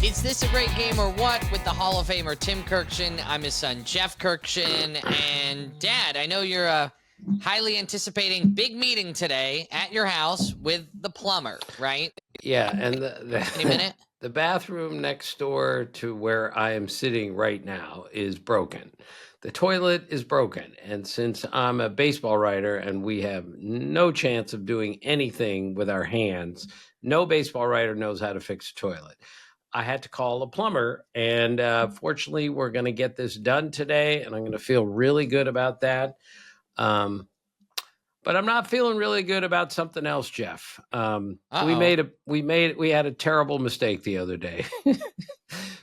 Is this a great game or what? With the Hall of Famer Tim Kirkshin. I'm his son, Jeff Kirkshin. And Dad, I know you're highly anticipating big meeting today at your house with the plumber, right? Yeah, and Any minute? the bathroom next door to where I am sitting right now is broken. The toilet is broken. And since I'm a baseball writer and we have no chance of doing anything with our hands, no baseball writer knows how to fix a toilet. I had to call a plumber, and fortunately, we're going to get this done today, and I'm going to feel really good about that. But I'm not feeling really good about something else, Jeff. We had a terrible mistake the other day.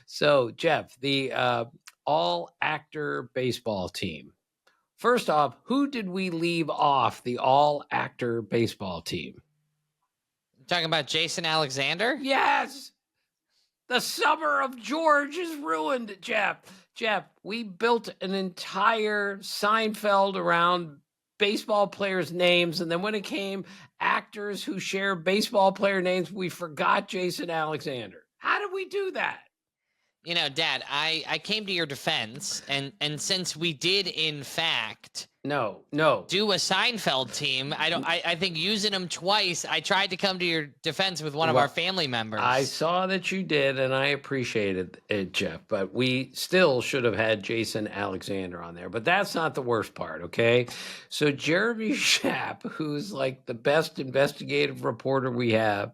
So, Jeff, the all actor baseball team. First off, who did we leave off the all actor baseball team? Talking about Jason Alexander? Yes. The summer of George is ruined, Jeff. Jeff, we built an entire Seinfeld around baseball players' names, and then when it came actors who share baseball player names, we forgot Jason Alexander. How did we do that? You know, Dad, I came to your defense, and since we did, in fact... No. Do a Seinfeld team. I think using them twice, I tried to come to your defense with one of our family members. I saw that you did, and I appreciated it, Jeff, but we still should have had Jason Alexander on there. But that's not the worst part, okay? So Jeremy Schaap, who's like the best investigative reporter we have,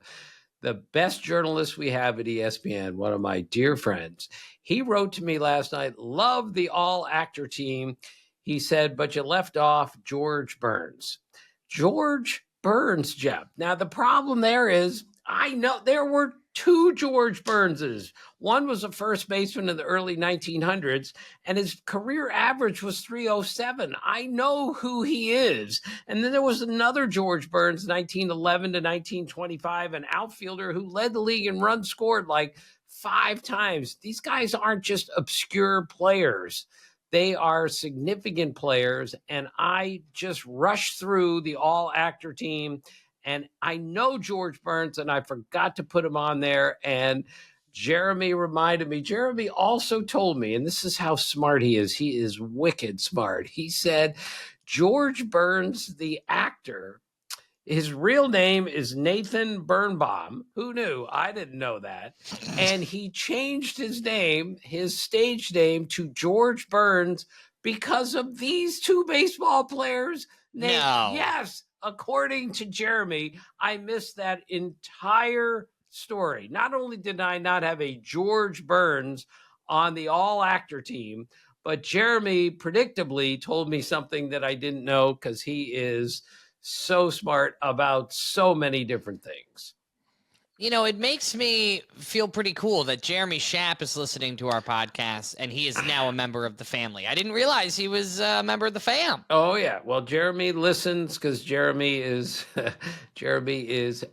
the best journalist we have at ESPN, one of my dear friends, he wrote to me last night, love the all-actor team. He said, but you left off George Burns. George Burns, Jeff. Now, the problem there is, I know there were two George Burnses. One was a first baseman in the early 1900s, and his career average was 307. I know who he is. And then there was another George Burns, 1911 to 1925, an outfielder who led the league in runs scored like 5 times. These guys aren't just obscure players. They are significant players, and I just rushed through the all-actor team, and I know George Burns, and I forgot to put him on there, and Jeremy reminded me. Jeremy also told me, and this is how smart he is wicked smart. He said, George Burns, the actor, his real name is Nathan Birnbaum. Who knew? I didn't know that. And he changed his name, his stage name, to George Burns because of these two baseball players. No. Yes, according to Jeremy, I missed that entire story. Not only did I not have a George Burns on the all-actor team, but Jeremy predictably told me something that I didn't know because he is so smart about so many different things. You know, it makes me feel pretty cool that Jeremy Schaap is listening to our podcast, and he is now a member of the family. I didn't realize he was a member of the fam. Oh, yeah. Well, Jeremy listens because Jeremy is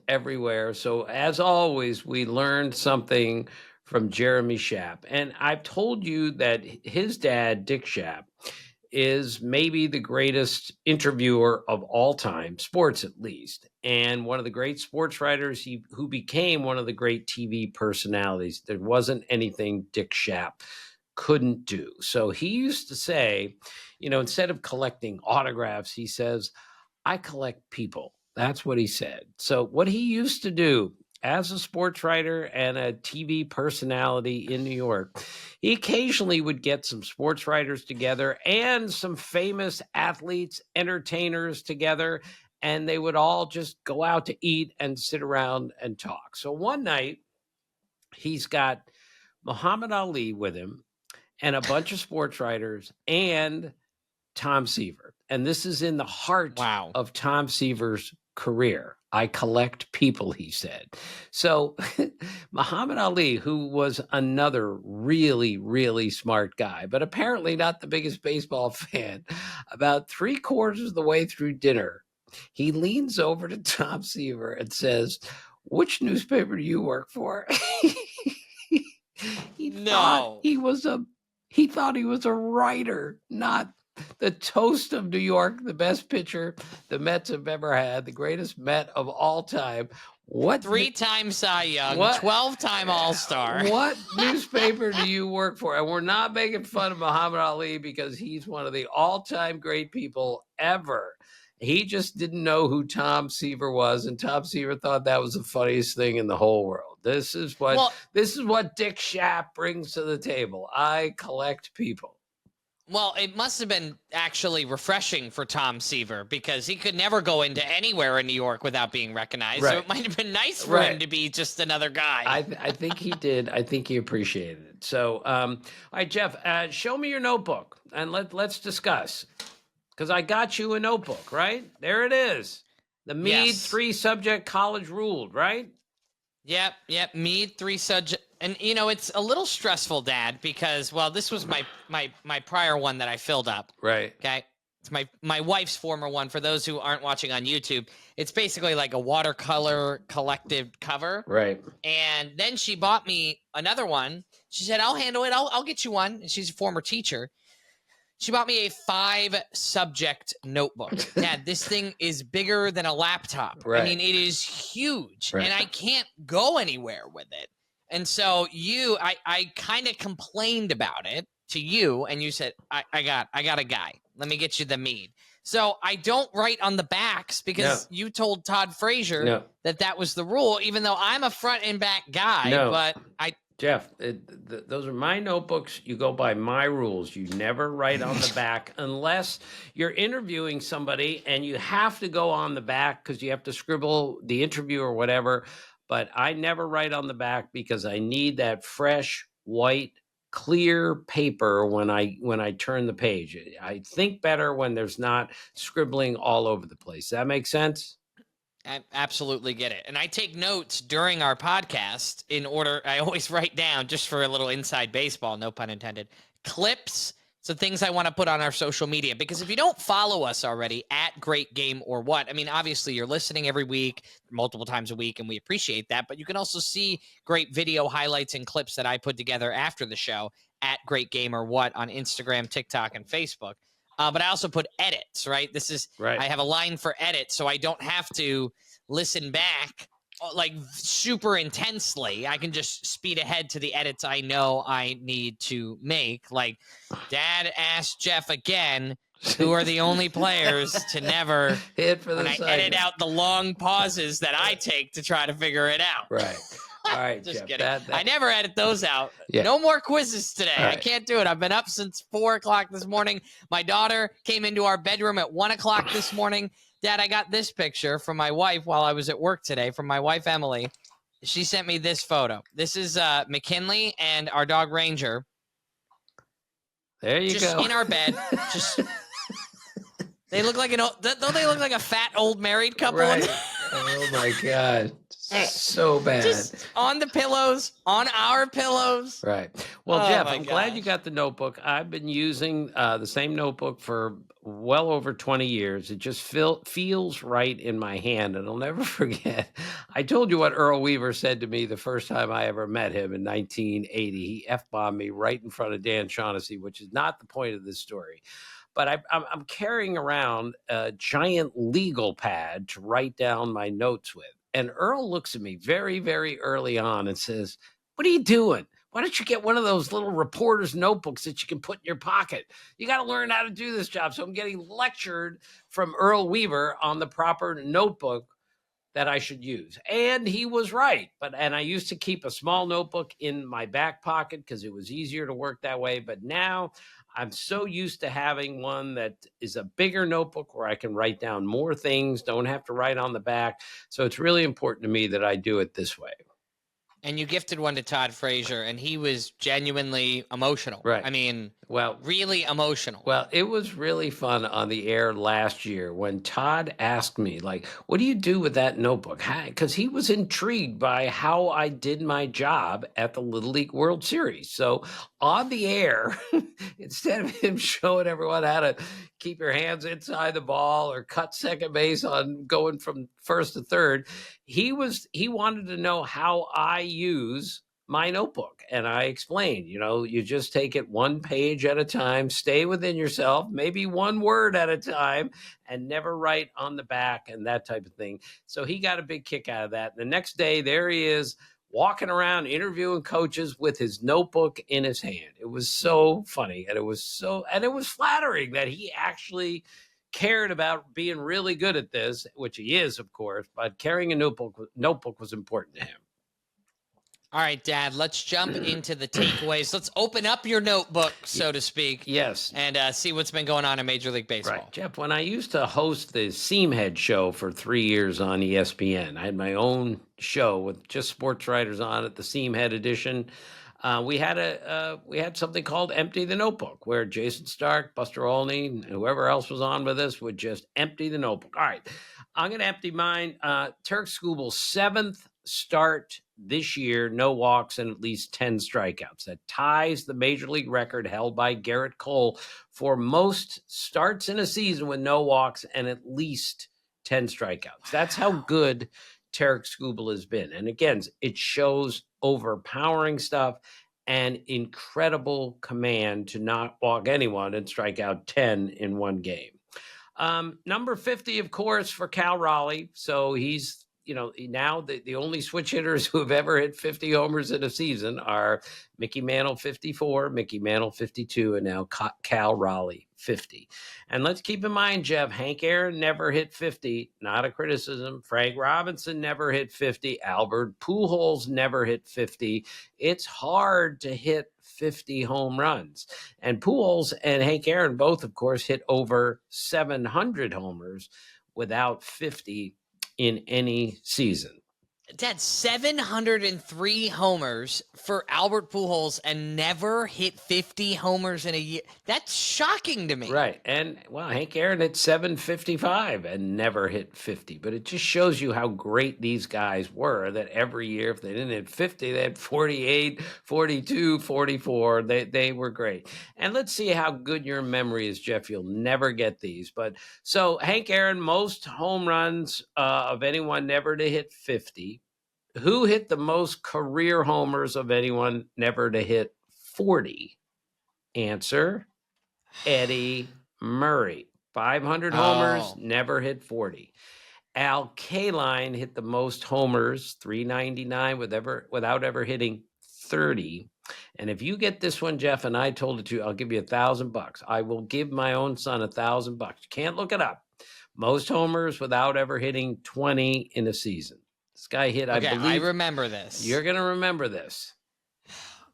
everywhere. So as always, we learned something from Jeremy Schaap. And I've told you that his dad, Dick Schaap, is maybe the greatest interviewer of all time, sports at least, and one of the great sports writers who became one of the great TV personalities. There wasn't anything Dick Schaap couldn't do. So he used to say, you know, instead of collecting autographs, he says, I collect people. That's what he said. So what he used to do as a sports writer and a TV personality in New York, he occasionally would get some sports writers together and some famous athletes, entertainers together, and they would all just go out to eat and sit around and talk. So one night, he's got Muhammad Ali with him and a bunch of sports writers and Tom Seaver. And this is in the heart of Tom Seaver's career. I collect people, he said. So Muhammad Ali, who was another really, really smart guy, but apparently not the biggest baseball fan, about 3/4 of the way through dinner, he leans over to Tom Seaver and says, which newspaper do you work for? He thought he was a writer, not the toast of New York, the best pitcher the Mets have ever had, the greatest Met of all time. What 3-time Cy Young, 12-time All-Star. What newspaper do you work for? And we're not making fun of Muhammad Ali because he's one of the all-time great people ever. He just didn't know who Tom Seaver was, and Tom Seaver thought that was the funniest thing in the whole world. This is what Dick Schaap brings to the table. I collect people. Well, it must have been actually refreshing for Tom Seaver because he could never go into anywhere in New York without being recognized. Right. So it might have been nice for him to be just another guy. I think he did. I think he appreciated it. So, all right, Jeff, show me your notebook and let's discuss. Because I got you a notebook, right? There it is. The Meade 3-subject college ruled, right? Yep. Meade 3-subject. And, it's a little stressful, Dad, because, well, this was my prior one that I filled up. Right. Okay. It's my wife's former one. For those who aren't watching on YouTube, it's basically like a watercolor collective cover. Right. And then she bought me another one. She said, I'll handle it. I'll get you one. And she's a former teacher. She bought me a 5-subject notebook. Dad, this thing is bigger than a laptop. Right. I mean, it is huge, right. and I can't go anywhere with it. And so I kind of complained about it to you, and you said, I got a guy. Let me get you the Meade. So I don't write on the backs because you told Todd Frazier that was the rule, even though I'm a front and back guy. But Jeff, those are my notebooks. You go by my rules. You never write on the back unless you're interviewing somebody and you have to go on the back because you have to scribble the interview or whatever. But I never write on the back because I need that fresh, white, clear paper when I turn the page. I think better when there's not scribbling all over the place. Does that make sense? I absolutely get it. And I take notes during our podcast in order. I always write down, just for a little inside baseball, no pun intended, clips. So things I want to put on our social media, because if you don't follow us already at Great Game or What, I mean, obviously you're listening every week, multiple times a week, and we appreciate that. But you can also see great video highlights and clips that I put together after the show at Great Game or What on Instagram, TikTok, and Facebook. But I also put edits, right? I have a line for edit, so I don't have to listen back like super intensely. I can just speed ahead to the edits I know I need to make. Like, Dad asked Jeff again, who are the only players to never hit for the I edit out the long pauses that I take to try to figure it out. Right. All right, just Jeff, kidding. I never edit those out. Yeah. No more quizzes today. Right. I can't do it. I've been up since 4:00 this morning. My daughter came into our bedroom at 1:00 this morning. Dad, I got this picture from my wife while I was at work today, from my wife, Emily. She sent me this photo. This is McKinley and our dog Ranger. There you just go. In our bed. Just they look like don't they look like a fat old married couple? Right. Oh my God. So bad. Just on the pillows, on our pillows. Right. Well, Jeff, I'm glad you got the notebook. I've been using the same notebook for well over 20 years. It just feels right in my hand, and I'll never forget. I told you what Earl Weaver said to me the first time I ever met him in 1980. He F-bombed me right in front of Dan Shaughnessy, which is not the point of this story. But I'm carrying around a giant legal pad to write down my notes with. And Earl looks at me very, very early on and says, "What are you doing? Why don't you get one of those little reporter's notebooks that you can put in your pocket? You got to learn how to do this job." So I'm getting lectured from Earl Weaver on the proper notebook that I should use. And he was right. And I used to keep a small notebook in my back pocket because it was easier to work that way. But now I'm so used to having one that is a bigger notebook where I can write down more things, don't have to write on the back. So it's really important to me that I do it this way. And you gifted one to Todd Frazier, and he was genuinely emotional. Right. I mean, well, really emotional. Well, it was really fun on the air last year when Todd asked me, like, what do you do with that notebook? Because he was intrigued by how I did my job at the Little League World Series. So on the air, instead of him showing everyone how to keep your hands inside the ball or cut second base on going from first to third, he wanted to know how I use my notebook and I explained, you just take it one page at a time, stay within yourself, maybe one word at a time, and never write on the back and that type of thing. So he got a big kick out of that. The next day, there he is walking around interviewing coaches with his notebook in his hand. It was so funny. And it was flattering that he actually cared about being really good at this, which he is, of course, but carrying a notebook was important to him. All right, Dad, let's jump into the takeaways. Let's open up your notebook, so to speak. Yes. And see what's been going on in Major League Baseball. Right. Jeff, when I used to host the Seamhead show for 3 years on ESPN, I had my own show with just sports writers on it, the Seamhead edition. We had something called Empty the Notebook, where Jason Stark, Buster Olney, and whoever else was on with us would just empty the notebook. All right, I'm going to empty mine. Tarik Skubal's 7th start this year, no walks and at least 10 strikeouts. That ties the Major League record held by Garrett Cole for most starts in a season with no walks and at least 10 strikeouts. That's how good Tarik Skubal has been. And again, it shows overpowering stuff and incredible command to not walk anyone and strike out 10 in one game. Number 50, of course, for Cal Raleigh. So he's, now the only switch hitters who have ever hit 50 homers in a season are Mickey Mantle 54, Mickey Mantle 52, and now Cal Raleigh 50. And let's keep in mind, Jeff, Hank Aaron never hit 50. Not a criticism. Frank Robinson never hit 50. Albert Pujols never hit 50. It's hard to hit 50 home runs. And Pujols and Hank Aaron both, of course, hit over 700 homers without 50 in any season. Dad, 703 homers for Albert Pujols and never hit 50 homers in a year. That's shocking to me. Right. And, Hank Aaron hit 755 and never hit 50. But it just shows you how great these guys were, that every year, if they didn't hit 50, they had 48, 42, 44. They were great. And let's see how good your memory is, Jeff. You'll never get these. But so Hank Aaron, most home runs of anyone never to hit 50. Who hit the most career homers of anyone never to hit 40? Answer, Eddie Murray. 500 homers, never hit 40. Al Kaline hit the most homers, 399, without ever hitting 30. And if you get this one, Jeff, and I told it to you, I'll give you $1,000. I will give my own son $1,000. You can't look it up. Most homers without ever hitting 20 in a season. This guy hit, I believe. I remember this. You're going to remember this.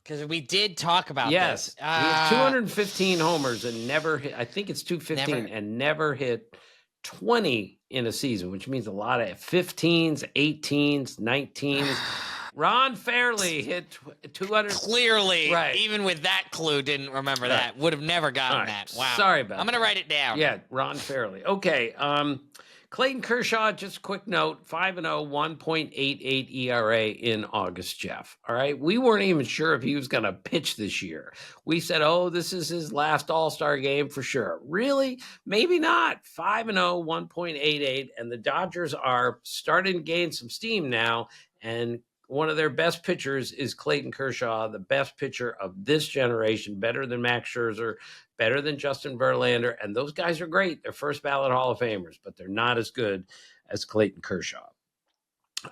Because we did talk about this. Yes. He had 215 homers and never hit, I think it's 215, and never hit 20 in a season, which means a lot of 15s, 18s, 19s. Ron Fairley hit 200. Clearly, right. Even with that clue, didn't remember that. Would have never gotten that. Wow. Sorry about that. I'm going to write it down. Yeah, Ron Fairley. Okay. Clayton Kershaw, just a quick note, 5-0, 1.88 ERA in August, Jeff. All right. We weren't even sure if he was going to pitch this year. We said, this is his last All-Star game for sure. Really? Maybe not. 5-0, 1.88. And the Dodgers are starting to gain some steam now. And one of their best pitchers is Clayton Kershaw, the best pitcher of this generation, better than Max Scherzer, better than Justin Verlander. And those guys are great. They're first ballot Hall of Famers, but they're not as good as Clayton Kershaw.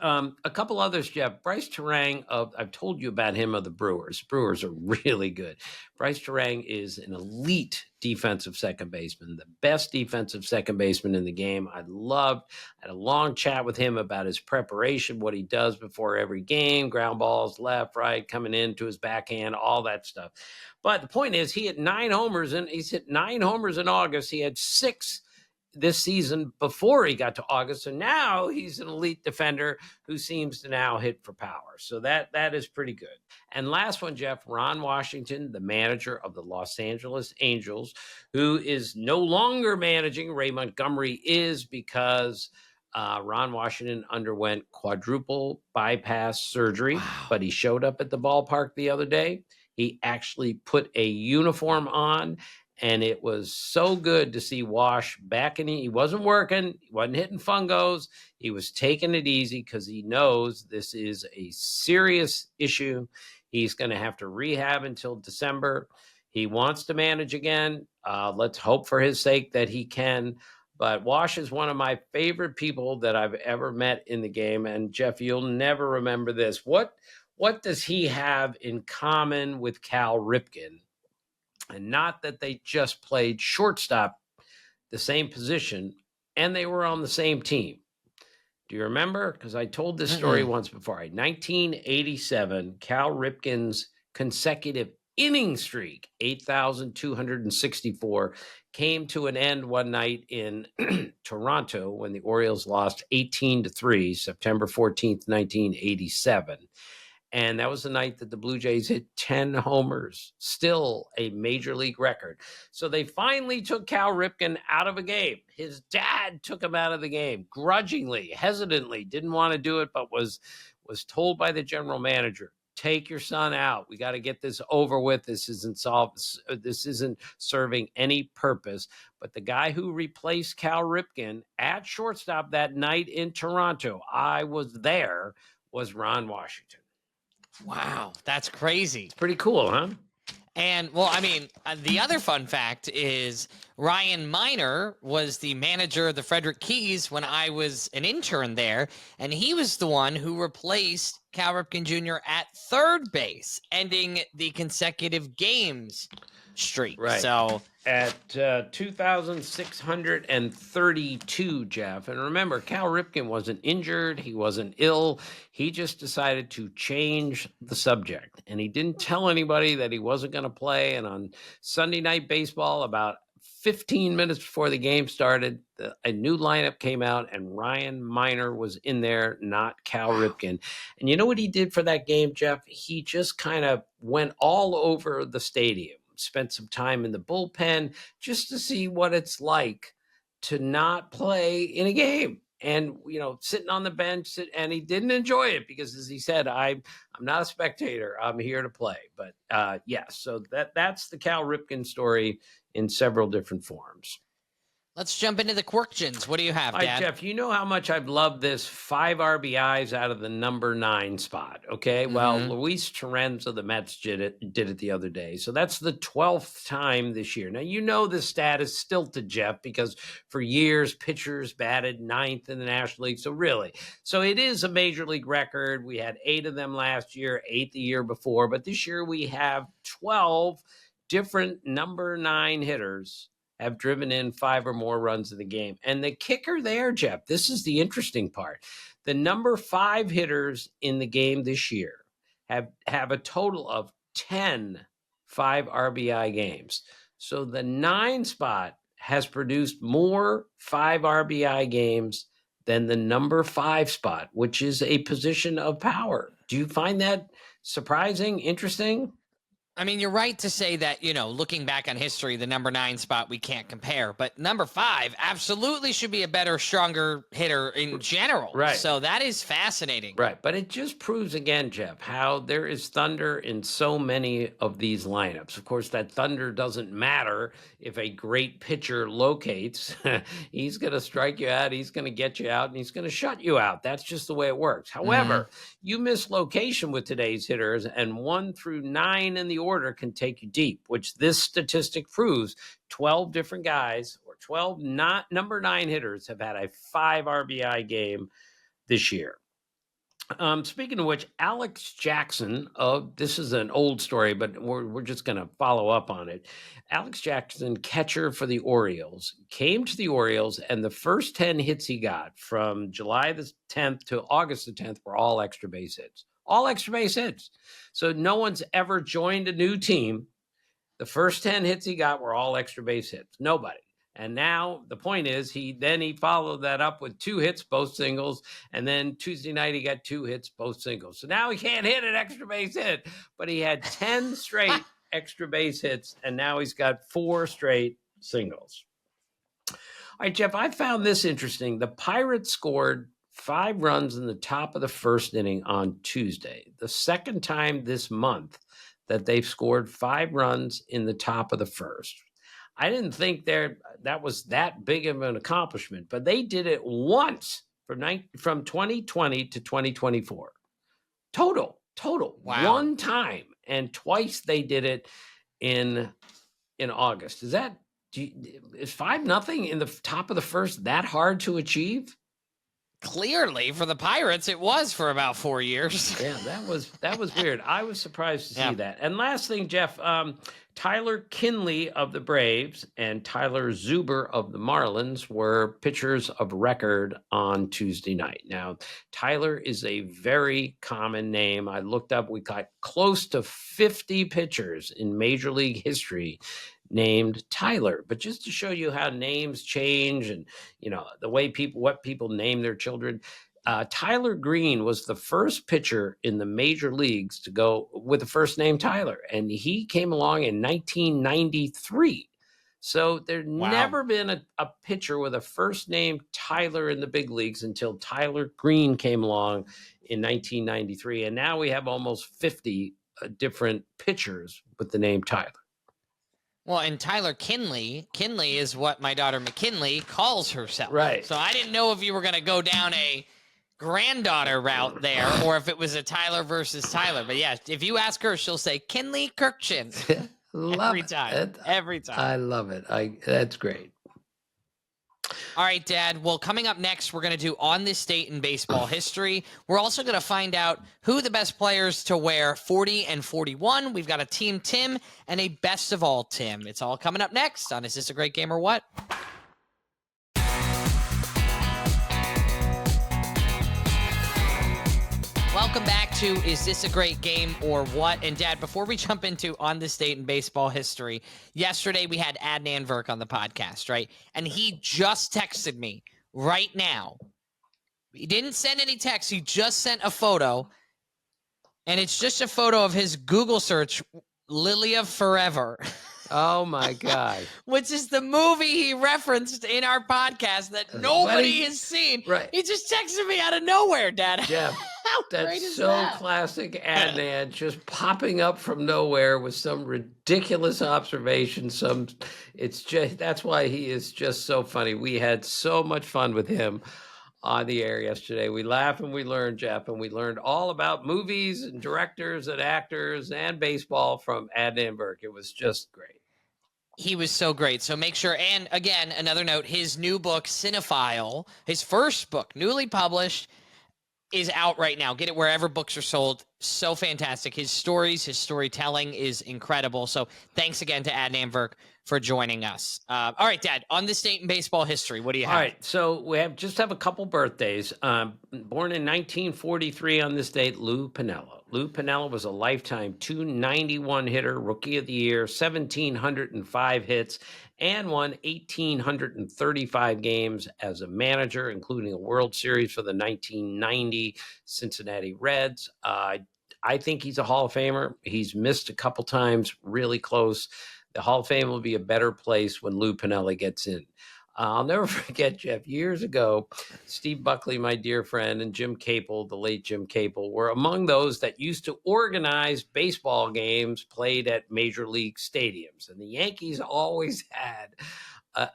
A couple others, Jeff. Bryce Terang, I've told you about him of the Brewers. Brewers are really good. Bryce Terang is an elite defensive second baseman, the best defensive second baseman in the game. I had a long chat with him about his preparation, what he does before every game, ground balls, left, right, coming into his backhand, all that stuff. But the point is, he hit 9 homers, and he's hit 9 homers in August. He had 6 this season before he got to August. And now he's an elite defender who seems to now hit for power. So that is pretty good. And last one, Jeff, Ron Washington, the manager of the Los Angeles Angels, who is no longer managing. Ray Montgomery is, because Ron Washington underwent quadruple bypass surgery, but he showed up at the ballpark the other day. He actually put a uniform on And it was so good to see Wash back in. He wasn't working. He wasn't hitting fungos. He was taking it easy because he knows this is a serious issue. He's going to have to rehab until December. He wants to manage again. Let's hope for his sake that he can. But Wash is one of my favorite people that I've ever met in the game. And Jeff, you'll never remember this. What does he have in common with Cal Ripken? And not that they just played shortstop, the same position, and they were on the same team. Do you remember? Because I told this story once before. 1987, Cal Ripken's consecutive inning streak, 8,264, came to an end one night in Toronto when the Orioles lost 18-3, September 14th, 1987. And that was the night that the Blue Jays hit 10 homers, still a major league record. So they finally took Cal Ripken out of a game. His dad took him out of the game, grudgingly, hesitantly, didn't want to do it, but was told by the general manager, take your son out. We got to get this over with. This isn't serving any purpose. But the guy who replaced Cal Ripken at shortstop that night in Toronto, I was there, was Ron Washington. Wow, that's crazy. It's pretty cool, huh? And, well, I mean, the other fun fact is Ryan Miner was the manager of the Frederick Keys when I was an intern there, and he was the one who replaced Cal Ripken Jr. at third base, ending the consecutive games streak. Right. So at 2,632, Jeff. And remember, Cal Ripken wasn't injured. He wasn't ill. He just decided to change the subject. And he didn't tell anybody that he wasn't going to play. And on Sunday Night Baseball, about 15 minutes before the game started, a new lineup came out, and Ryan Miner was in there, not Cal Ripken. And you know what he did for that game, Jeff? He just kind of went all over the stadium. Spent some time in the bullpen just to see what it's like to not play in a game, and sitting on the bench, and he didn't enjoy it because, as he said, I'm not a spectator, I'm here to play. But yes, so that's the Cal Ripken story in several different forms. let's jump into the Quirktions. What do you have, Dad? All right, Jeff, you know how much I've loved this 5 RBIs out of the number 9 spot, okay? Well, Luis Torrens of the Mets did it the other day. So that's the 12th time this year. Now, you know this stat is stilted, Jeff, because for years, pitchers batted 9th in the National League. So it is a major league record. We had 8 of them last year, 8 the year before. But this year we have 12 different number 9 hitters have driven in 5 or more runs in the game. And the kicker there, Jeff, this is the interesting part. The number 5 hitters in the game this year have a total of 10 5 RBI games. So the 9 spot has produced more 5 RBI games than the number 5 spot, which is a position of power. Do you find that surprising, interesting? I mean, you're right to say that, looking back on history, the number 9 spot we can't compare, but number 5 absolutely should be a better, stronger hitter in general. Right. So that is fascinating. Right. But it just proves again, Jeff, how there is thunder in so many of these lineups. Of course, that thunder doesn't matter if a great pitcher locates. He's going to strike you out, he's going to get you out, and he's going to shut you out. That's just the way it works. However, you miss location with today's hitters, and 1 through 9 in the order can take you deep, which this statistic proves. 12 different guys, or 12 number 9 hitters, have had a 5 RBI game this year. Speaking of which, Alex Jackson, this is an old story, but we're just going to follow up on it. Alex Jackson, catcher for the Orioles, came to the Orioles, and the first 10 hits he got from July the 10th to August the 10th were all extra base hits. All extra base hits. So no one's ever joined a new team. The first 10 hits he got were all extra base hits. Nobody. And now the point is he followed that up with 2 hits, both singles. And then Tuesday night, he got 2 hits, both singles. So now he can't hit an extra base hit, but he had 10 straight extra base hits. And now he's got 4 straight singles. All right, Jeff, I found this interesting. The Pirates scored 5 runs in the top of the first inning on Tuesday, the second time this month that they've scored 5 runs in the top of the first. I didn't think that was that big of an accomplishment, but they did it once from 2020 to 2024. Total, Wow. one time, and twice they did it in August. Is 5-0 in the top of the first that hard to achieve? Clearly, for the Pirates, it was for about 4 years. Yeah, that was weird. I was surprised to see Yeah. that. And last thing, Jeff, Tyler Kinley of the Braves and Tyler Zuber of the Marlins were pitchers of record on Tuesday night. Now, Tyler is a very common name. I looked up, we got close to 50 pitchers in Major League history named Tyler. But just to show you how names change and, the way what people name their children, Tyler Green was the first pitcher in the major leagues to go with the first name Tyler, and he came along in 1993. So there's never been a pitcher with a first name Tyler in the big leagues until Tyler Green came along in 1993. And now we have almost 50 different pitchers with the name Tyler. Well, and Tyler Kinley is what my daughter McKinley calls herself. Right. So I didn't know if you were going to go down a granddaughter route there or if it was a Tyler versus Tyler. But yeah, if you ask her, she'll say Kinley Kirkshin. Every time. I love it. That's great. All right, Dad. Well, coming up next, we're going to do On This Date in Baseball History. We're also going to find out who the best players to wear 40 and 41. We've got a Team Tim and a Best of All Tim. It's all coming up next on Is This a Great Game or What? Welcome back to Is This a Great Game or What? And Dad, before we jump into On This Date in Baseball History, yesterday we had Adnan Virk on the podcast, right? And he just texted me right now. He didn't send any text. He just sent a photo. And it's just a photo of his Google search, Lilia Forever. Oh, my God. Which is the movie he referenced in our podcast that nobody has seen. Right. He just texted me out of nowhere, Dad. Jeff, that's so classic Adnan, just popping up from nowhere with some ridiculous observation. That's why he is just so funny. We had so much fun with him on the air yesterday. We laughed and we learned, Jeff, and we learned all about movies and directors and actors and baseball from Adnan Virk. It was just great. He was so great. So make sure, and again, another note, his new book, Cinephile, his first book, newly published, is out right now. Get it wherever books are sold. So fantastic. His stories, his storytelling is incredible. So thanks again to Adnan Virk for joining us. All right, Dad, On This Date in Baseball History, what do you have? All right, so we have a couple birthdays. Born in 1943 on this date, Lou Piniella. Lou Piniella was a lifetime .291 hitter, Rookie of the Year, 1,705 hits, and won 1,835 games as a manager, including a World Series for the 1990 Cincinnati Reds. I think he's a Hall of Famer. He's missed a couple times, really close. The Hall of Fame will be a better place when Lou Piniella gets in. I'll never forget, Jeff, years ago, Steve Buckley, my dear friend, and Jim Capel, the late Jim Capel, were among those that used to organize baseball games played at major league stadiums. And the Yankees always had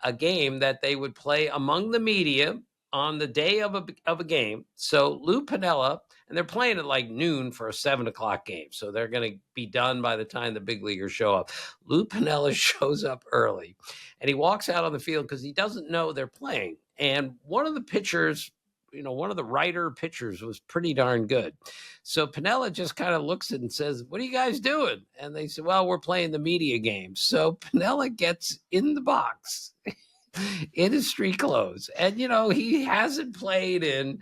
a game that they would play among the media on the day of a game. So Lou Piniella, and they're playing at like noon for a 7:00 game. So they're going to be done by the time the big leaguers show up. Lou Piniella shows up early and he walks out on the field because he doesn't know they're playing. And one of the pitchers, one of the Ryder pitchers was pretty darn good. So Piniella just kind of looks and says, "What are you guys doing?" And they said, "Well, we're playing the media game." So Piniella gets in the box in his street clothes. And, he hasn't played in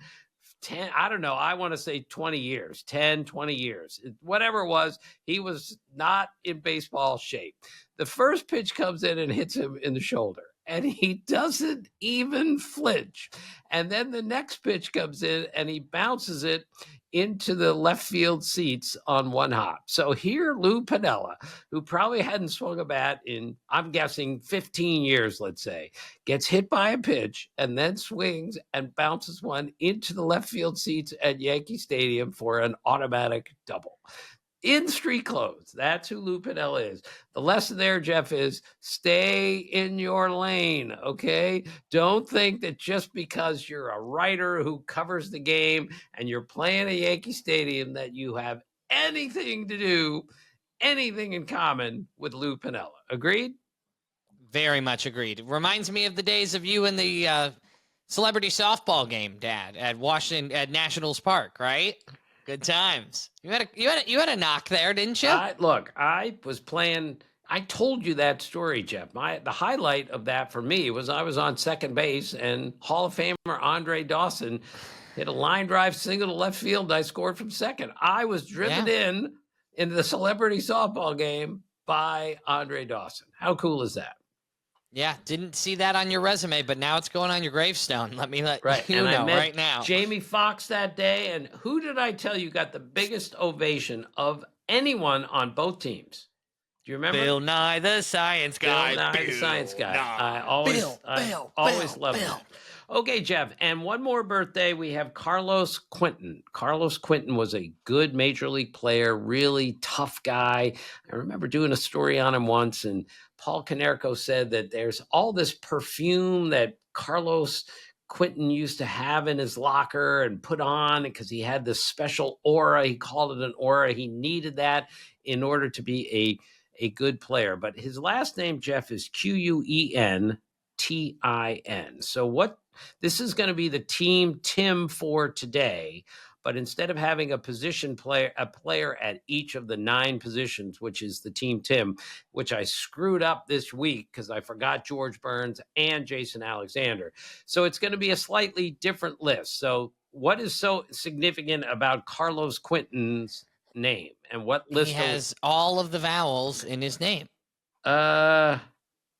10, I don't know, I want to say 20 years, 10, 20 years, whatever it was. He was not in baseball shape. The first pitch comes in and hits him in the shoulder, and he doesn't even flinch. And then the next pitch comes in and he bounces it into the left field seats on one hop. So here, Lou Piniella, who probably hadn't swung a bat in, I'm guessing, 15 years, let's say, gets hit by a pitch and then swings and bounces one into the left field seats at Yankee Stadium for an automatic double. in street clothes. That's who Lou Piniella is. The lesson there, Jeff, is stay in your lane, okay? Don't think that just because you're a writer who covers the game and you're playing at Yankee Stadium that you have anything to do, anything in common with Lou Piniella. Agreed? Very much agreed. Reminds me of the days of you in the celebrity softball game, Dad, at Washington at Nationals Park, right? Good times. You had a knock there, didn't you? Look, I was playing. I told you that story, Jeff. The highlight of that for me was I was on second base and Hall of Famer Andre Dawson hit a line drive single to left field. And I scored from second. I was driven in the celebrity softball game by Andre Dawson. How cool is that? Yeah, didn't see that on your resume, but now it's going on your gravestone. Let me let you and know I met right now. Jamie Foxx that day, and who did I tell you got the biggest ovation of anyone on both teams? Do you remember? Bill Nye the Science Guy. Bill Nye the Science Guy. I always loved that. Okay, Jeff, and one more birthday. We have Carlos Quentin. Carlos Quentin was a good major league player, really tough guy. I remember doing a story on him once, and Paul Canerco said that there's all this perfume that Carlos Quentin used to have in his locker and put on because he had this special aura. He called it an aura. He needed that in order to be a good player. But his last name, Jeff, is Quentin. So this is going to be the team Tim for today. But instead of having a player at each of the 9 positions, which is the team Tim, which I screwed up this week because I forgot George Burns and Jason Alexander. So it's going to be a slightly different list. So what is so significant about Carlos Quentin's name, and what list? He has all of the vowels in his name.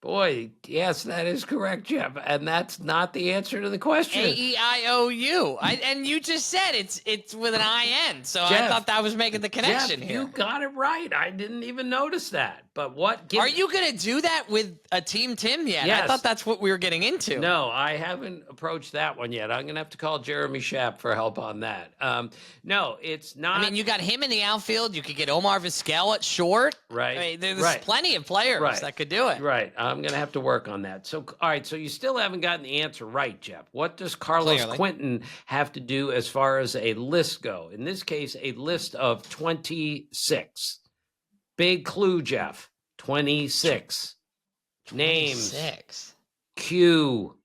Boy, yes, that is correct, Jeff, and that's not the answer to the question. A-E-I-O-U. And you just said it's with an I-N, so Jeff, I thought that was making the connection Jeff, here. You got it right. I didn't even notice that. But what? Are you going to do that with a team Tim yet? Yes. I thought that's what we were getting into. No, I haven't approached that one yet. I'm going to have to call Jeremy Schaap for help on that. No, it's not. I mean, you got him in the outfield. You could get Omar Vizquel at short. Right. I mean, there's plenty of players that could do it. Right. I'm going to have to work on that. So, all right. So you still haven't gotten the answer right, Jeff. What does Carlos Quentin have to do as far as a list go? In this case, a list of 26. Big clue, Jeff. 26. Names. 26. Q.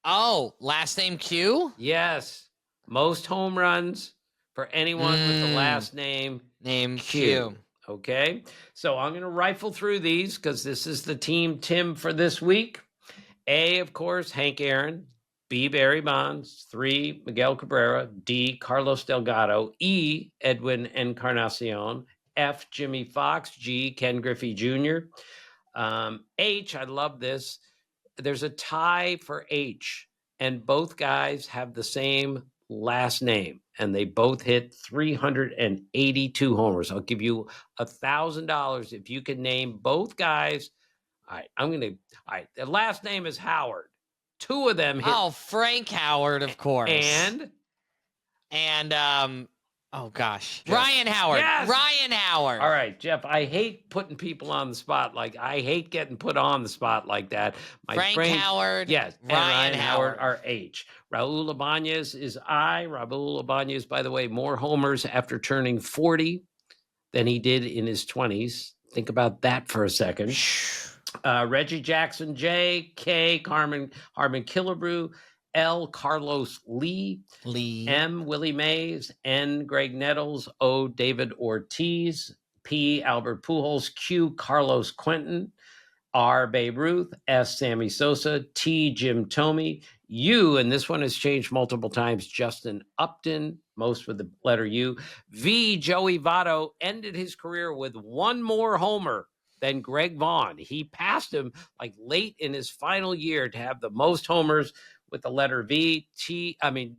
Oh, last name Q? Yes. Most home runs for anyone with the last name Q. Okay. So I'm going to rifle through these because this is the team Tim for this week. A, of course, Hank Aaron. B, Barry Bonds. 3, Miguel Cabrera. D, Carlos Delgado. E, Edwin Encarnacion. F, Jimmy Fox. G, Ken Griffey Jr. H, I love this. There's a tie for H, and both guys have the same last name, and they both hit 382 homers. I'll give you $1,000 if you can name both guys. All right, the last name is Howard. 2 of them hit. Oh, Frank Howard, of course. And oh gosh, Jeff. Ryan Howard. Yes. Ryan Howard. All right, Jeff, I hate putting people on the spot. I hate getting put on the spot like that. Frank Howard. Yes. Ryan And Howard are H. Raul Ibanez is I. Raul Ibanez, by the way, more homers after turning 40 than he did in his 20s. Think about that for a second. Reggie Jackson, J. K. Harmon Killebrew. L. Carlos Lee. M. Willie Mays. N. Greg Nettles. O. David Ortiz. P. Albert Pujols. Q. Carlos Quentin. R. Babe Ruth. S. Sammy Sosa. T. Jim Thome. U, and this one has changed multiple times, Justin Upton, most with the letter U. V. Joey Votto ended his career with 1 more homer than Greg Vaughn. He passed him late in his final year to have the most homers with the letter V.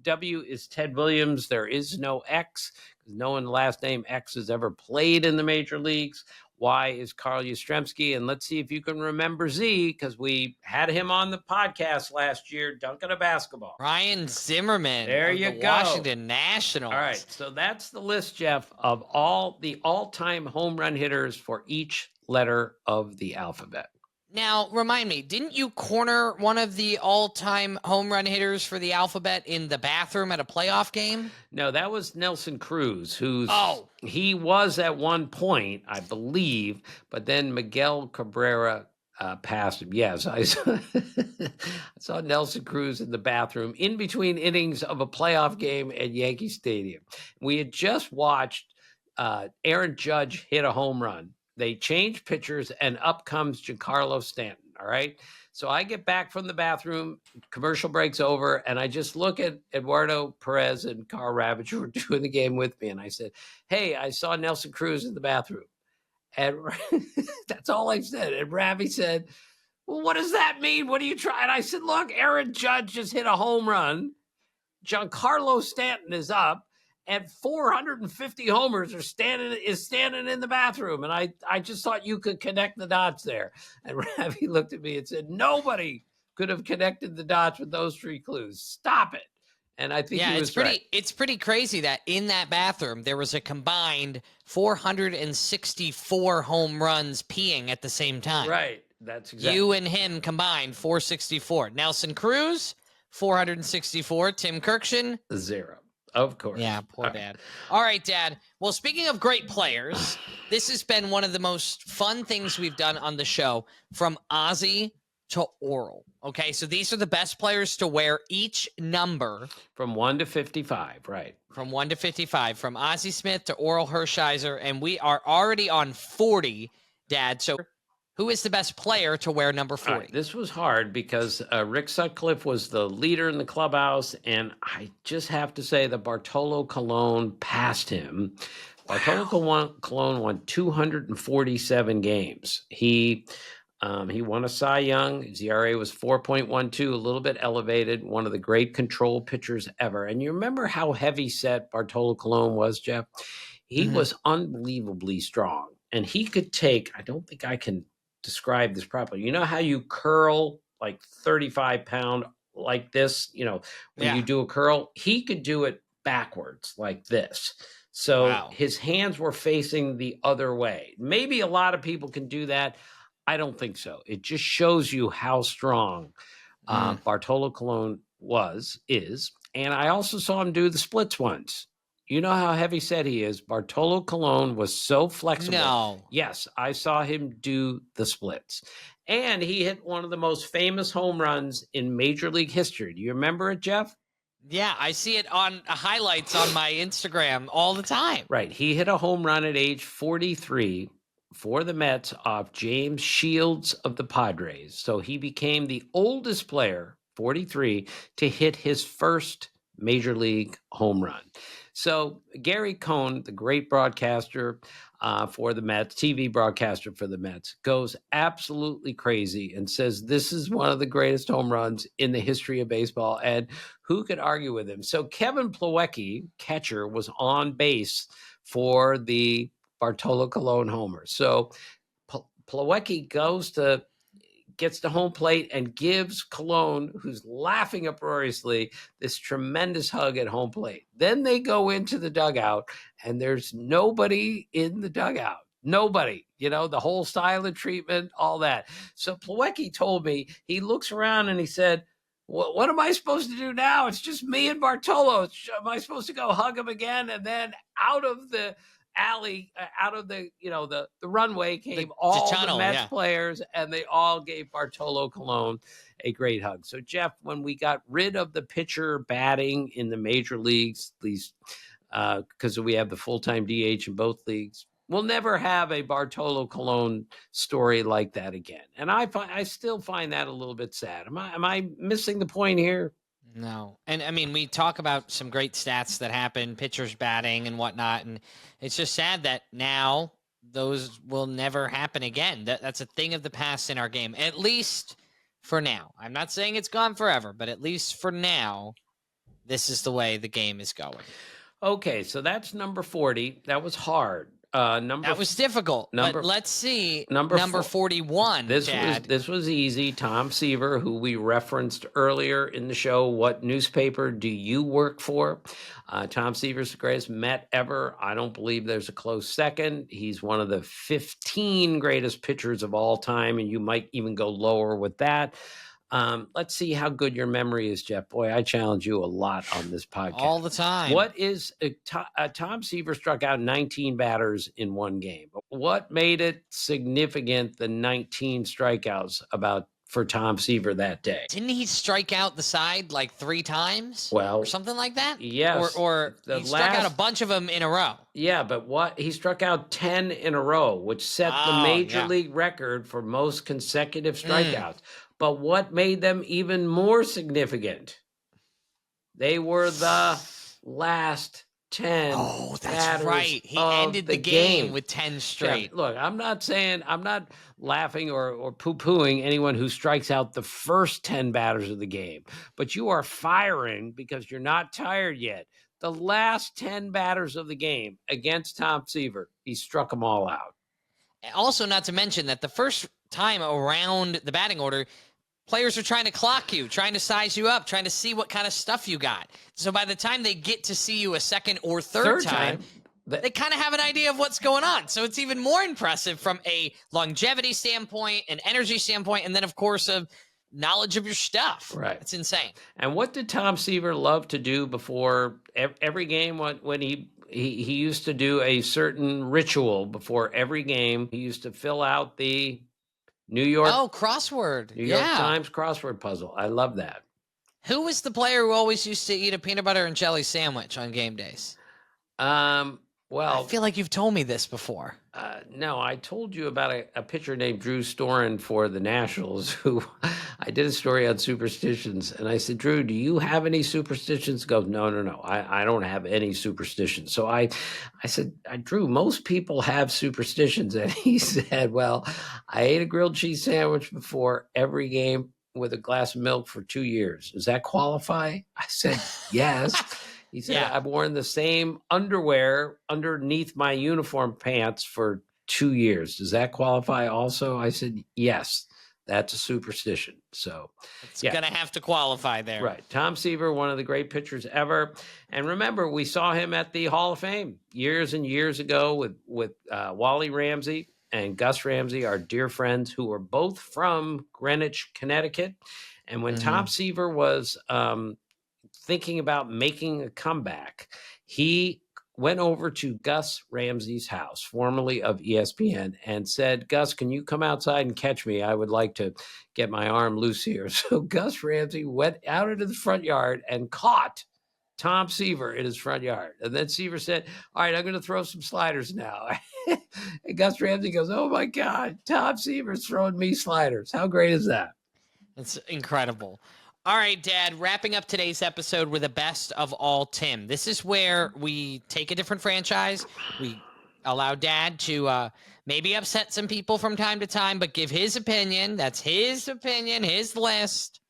W is Ted Williams. There is no X because no one last name X has ever played in the major leagues. Y is Carl Yastrzemski. And let's see if you can remember Z, because we had him on the podcast last year, dunking a basketball. Ryan Zimmerman There of you the go. Washington Nationals. All right, so that's the list, Jeff, of all the all-time home run hitters for each letter of the alphabet. Now, remind me, didn't you corner one of the all-time home run hitters for the alphabet in the bathroom at a playoff game? No, that was Nelson Cruz, who's he was at one point, I believe, but then Miguel Cabrera passed him. Yes, I saw Nelson Cruz in the bathroom in between innings of a playoff game at Yankee Stadium. We had just watched Aaron Judge hit a home run. They changed pitchers, and up comes Giancarlo Stanton, all right? So I get back from the bathroom, commercial break's over, and I just look at Eduardo Perez and Carl Ravitch, who were doing the game with me, and I said, hey, I saw Nelson Cruz in the bathroom. And that's all I said. And Ravi said, well, what does that mean? What are you trying? I said, look, Aaron Judge just hit a home run. Giancarlo Stanton is up. And 450 homers is standing in the bathroom. And I just thought you could connect the dots there. And Ravi looked at me and said, nobody could have connected the dots with those three clues. Stop it. And I think he was right. It's pretty crazy that in that bathroom, there was a combined 464 home runs peeing at the same time. Right. That's exactly. You and him combined 464. Nelson Cruz, 464. Tim Kirkshin, 0. Of course. Yeah, poor Dad. All right, Dad. Well, speaking of great players, this has been one of the most fun things we've done on the show, from Ozzie to Oral. Okay, so these are the best players to wear each number. From 1 to 55, right. From 1 to 55, from Ozzie Smith to Oral Hershiser, and we are already on 40, Dad. So who is the best player to wear number 40? Right, this was hard because Rick Sutcliffe was the leader in the clubhouse, and I just have to say that Bartolo Colon passed him. Bartolo Colon won 247 games. He won a Cy Young. His ERA was 4.12, a little bit elevated, one of the great control pitchers ever. And you remember how heavy set Bartolo Colon was, Jeff? He was unbelievably strong, and he could take, I don't think I can describe this properly. You know how you curl like 35-pound like this, when you do a curl? He could do it backwards like this. So his hands were facing the other way. Maybe a lot of people can do that. I don't think so. It just shows you how strong Bartolo Colon is. And I also saw him do the splits once. You know how heavy set he is. Bartolo Colon was so flexible. No. Yes, I saw him do the splits. And he hit one of the most famous home runs in Major League history. Do you remember it, Jeff? Yeah, I see it on highlights on my Instagram all the time. Right. He hit a home run at age 43 for the Mets off James Shields of the Padres. So he became the oldest player, 43, to hit his first Major League home run. So Gary Cohn, the great broadcaster for the Mets, TV broadcaster for the Mets, goes absolutely crazy and says this is one of the greatest home runs in the history of baseball. And who could argue with him? So Kevin Plawecki, catcher, was on base for the Bartolo Colon homer. So Plawecki gets to home plate and gives Colon, who's laughing uproariously, this tremendous hug at home plate. Then they go into the dugout, and there's nobody in the dugout. Nobody, the whole silent treatment, all that. So Plawecki told me, he looks around and he said, what am I supposed to do now? It's just me and Bartolo. Am I supposed to go hug him again? And then out of the alley, out of the runway came all the Mets players, and they all gave Bartolo Colon a great hug. So Jeff, when we got rid of the pitcher batting in the major leagues, these because we have the full-time DH in both leagues, we'll never have a Bartolo Colon story like that again. And I still find that a little bit sad. Am I missing the point here? No. And I mean, we talk about some great stats that happen, pitchers batting and whatnot. And it's just sad that now those will never happen again. That's a thing of the past in our game, at least for now. I'm not saying it's gone forever, but at least for now, this is the way the game is going. Okay, so that's number 40. That was hard. That was difficult. But let's see. Number 41, Dad. This was easy. Tom Seaver, who we referenced earlier in the show. What newspaper do you work for? Tom Seaver's the greatest Met ever. I don't believe there's a close second. He's one of the 15 greatest pitchers of all time, and you might even go lower with that. Let's see how good your memory is, Jeff. Boy, I challenge you a lot on this podcast. All the time. What is Tom Seaver struck out 19 batters in one game. What made it significant, the 19 strikeouts for Tom Seaver that day? Didn't he strike out the side like 3 times? Well, or something like that? Yes. Or he struck out a bunch of them in a row. Yeah, but he struck out 10 in a row, which set the major league record for most consecutive strikeouts. But what made them even more significant? They were the last 10. Oh, that's right. He ended the game with 10 straight. Yeah, look, I'm not laughing or poo-pooing anyone who strikes out the first 10 batters of the game, but you are firing because you're not tired yet. The last 10 batters of the game against Tom Seaver, he struck them all out. Also, not to mention that the first time around the batting order, players are trying to clock you, trying to size you up, trying to see what kind of stuff you got. So by the time they get to see you a second or third time, they kind of have an idea of what's going on. So it's even more impressive from a longevity standpoint, an energy standpoint, and then, of course, a knowledge of your stuff. Right. It's insane. And what did Tom Seaver love to do before every game? When he used to do a certain ritual before every game. He used to fill out the New York crossword. New York Times crossword puzzle. I love that. Who was the player who always used to eat a peanut butter and jelly sandwich on game days? Well, I feel like you've told me this before. No, I told you about a pitcher named Drew Storen for the Nationals who I did a story on superstitions. And I said, Drew, do you have any superstitions? He goes, no. I don't have any superstitions. So I said, Drew, most people have superstitions. And he said, well, I ate a grilled cheese sandwich before every game with a glass of milk for 2 years. Does that qualify? I said, yes. He said, I've worn the same underwear underneath my uniform pants for 2 years. Does that qualify also? I said, yes, that's a superstition. So it's going to have to qualify there. Right. Tom Seaver, one of the great pitchers ever. And remember, we saw him at the Hall of Fame years and years ago with Wally Ramsey and Gus Ramsey, our dear friends who were both from Greenwich, Connecticut. And when Tom Seaver was thinking about making a comeback, he went over to Gus Ramsey's house, formerly of ESPN, and said, Gus, can you come outside and catch me? I would like to get my arm loose here. So Gus Ramsey went out into the front yard and caught Tom Seaver in his front yard. And then Seaver said, all right, I'm going to throw some sliders now. And Gus Ramsey goes, oh my God, Tom Seaver's throwing me sliders. How great is that? It's incredible. All right, Dad, wrapping up today's episode with a best of all Tim. This is where we take a different franchise. We allow Dad to maybe upset some people from time to time, but give his opinion. That's his opinion, his list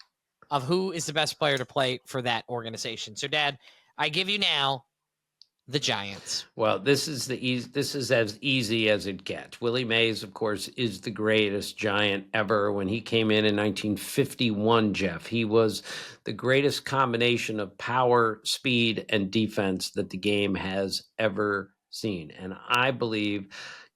of who is the best player to play for that organization. So, Dad, I give you now the Giants. Well, this is as easy as it gets. Willie Mays, of course, is the greatest Giant ever. When he came in 1951, Jeff, he was the greatest combination of power, speed, and defense that the game has ever seen. And I believe,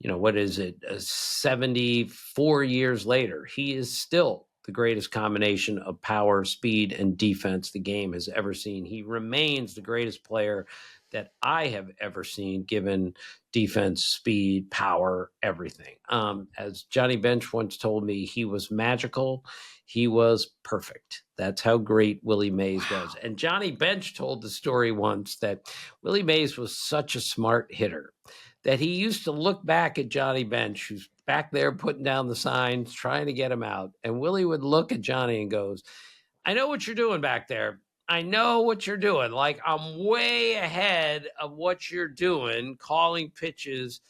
74 years later, he is still the greatest combination of power, speed, and defense the game has ever seen. He remains the greatest player that I have ever seen, given defense, speed, power, everything. As Johnny Bench once told me, he was magical. He was perfect. That's how great Willie Mays was. And Johnny Bench told the story once that Willie Mays was such a smart hitter that he used to look back at Johnny Bench, who's back there putting down the signs, trying to get him out. And Willie would look at Johnny and goes, I know what you're doing back there. I know what you're doing. Like, I'm way ahead of what you're doing, calling pitches,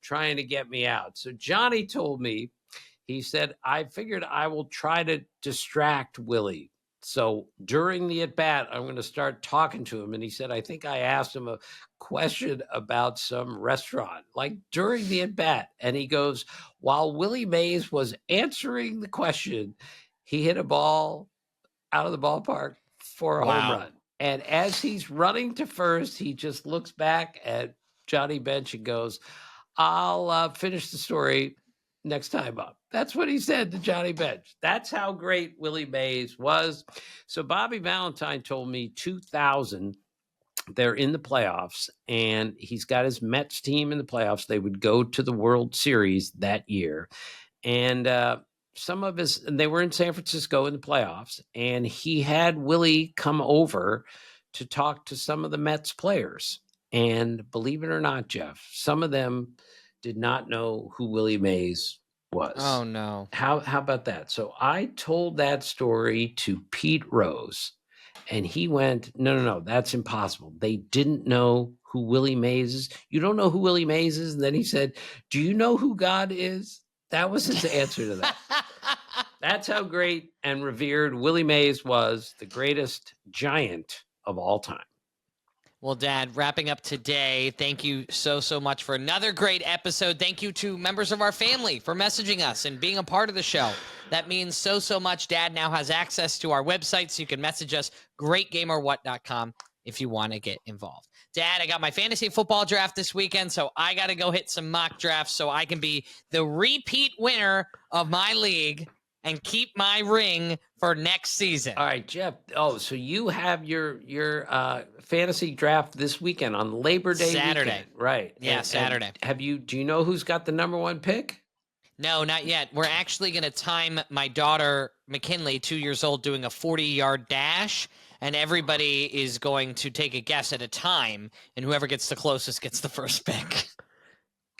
trying to get me out. So Johnny told me, he said, I figured I will try to distract Willie So during the at-bat, I'm going to start talking to him. And he said, I think I asked him a question about some restaurant, like during the at-bat. And he goes, while Willie Mays was answering the question, he hit a ball out of the ballpark for a home run. And as he's running to first, he just looks back at Johnny Bench and goes, I'll finish the story next time up. That's what he said to Johnny Bench. That's how great Willie Mays was. So Bobby Valentine told me 2000, they're in the playoffs, and he's got his Mets team in the playoffs. They would go to the World Series that year. And they were in San Francisco in the playoffs, and he had Willie come over to talk to some of the Mets players. And believe it or not, Jeff, some of them did not know who Willie Mays was. Oh, no. How about that? So I told that story to Pete Rose, and he went, no, that's impossible. They didn't know who Willie Mays is. You don't know who Willie Mays is? And then he said, do you know who God is? That was his answer to that. That's how great and revered Willie Mays was, the greatest giant of all time. Well, Dad, wrapping up today, thank you so much for another great episode. Thank you to members of our family for messaging us and being a part of the show. That means so much. Dad now has access to our website, so you can message us, greatgameorwhat.com, if you want to get involved. Dad, I got my fantasy football draft this weekend, so I got to go hit some mock drafts so I can be the repeat winner of my league and keep my ring for next season. All right, Jeff. Oh, so you have your fantasy draft this weekend on Labor Day Saturday. Weekend. Right. Yeah, Saturday. Do you know who's got the number one pick? No, not yet. We're actually going to time my daughter, McKinley, 2 years old, doing a 40-yard dash, and everybody is going to take a guess at a time, and whoever gets the closest gets the first pick.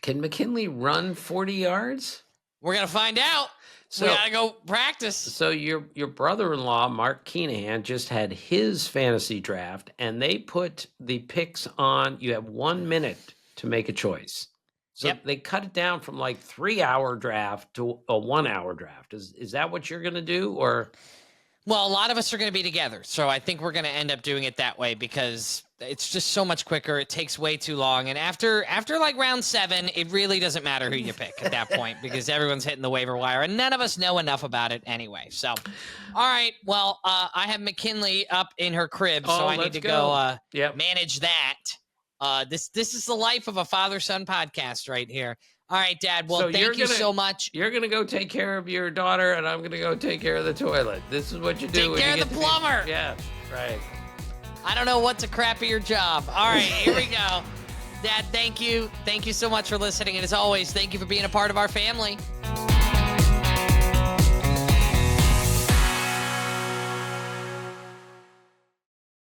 Can McKinley run 40 yards? We're going to find out. So, we got to go practice. So your brother-in-law, Mark Keenahan, just had his fantasy draft, and they put the picks on. You have 1 minute to make a choice. So They cut it down from like 3-hour draft to a 1-hour draft. Is that what you're going to do, or? Well, a lot of us are going to be together, so I think we're going to end up doing it that way because it's just so much quicker. It takes way too long, and after like round 7, it really doesn't matter who you pick at that point because everyone's hitting the waiver wire, and none of us know enough about it anyway. So, all right, well, I have McKinley up in her crib, so I need to go manage that. This is the life of a father-son podcast right here. All right, Dad. Well, thank you so much. You're going to go take care of your daughter, and I'm going to go take care of the toilet. This is what you do. Take care of the plumber. Yeah, right. I don't know what's a crappier job. All right, here we go. Dad, thank you. Thank you so much for listening. And as always, thank you for being a part of our family.